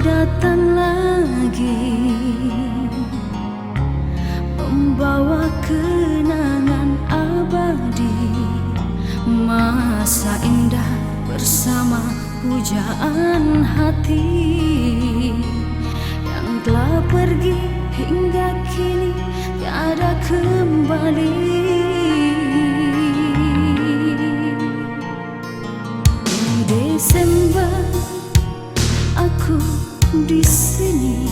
datang lagi, membawa kenangan abadi, masa indah bersama pujaan hati yang telah pergi hingga kini tiada kembali. Di Desember aku di sini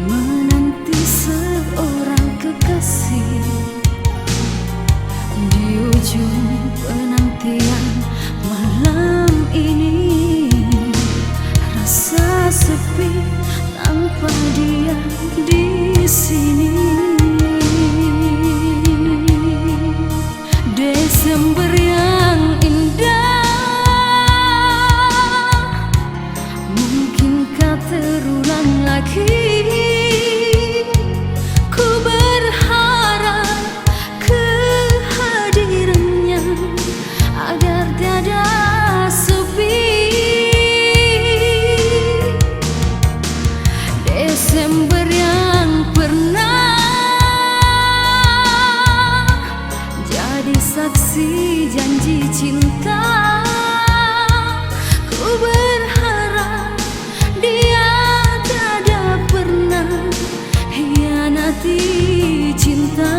menanti seorang kekasih. Di ujung penantian malam ini, rasa sepi tanpa dia di sini. Desember yang indah, mungkinkah terulang lagi? Ku berharap kehadirannya agar tiada sepi. Desember yang pernah jadi saksi janji cinta, ku berharap dia tiada pernah hianati cinta.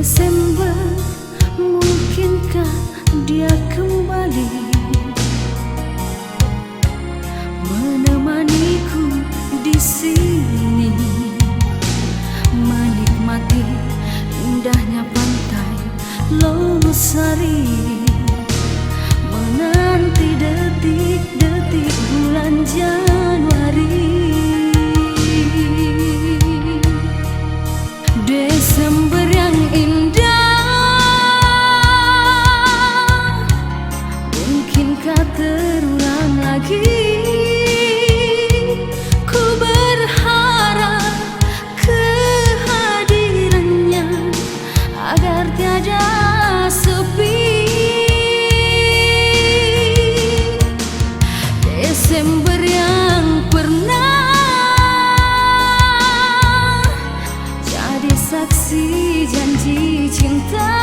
Desember, mungkinkah dia kembali menemaniku di sini, menikmati indahnya pantai Losari, menanti detik-detik bulan Januari. Desember yang indah, mungkinkah terulang lagi? Ku berharap kehadirannya agar tiada sepi. Desember yang pernah jadi saksi janji cinta,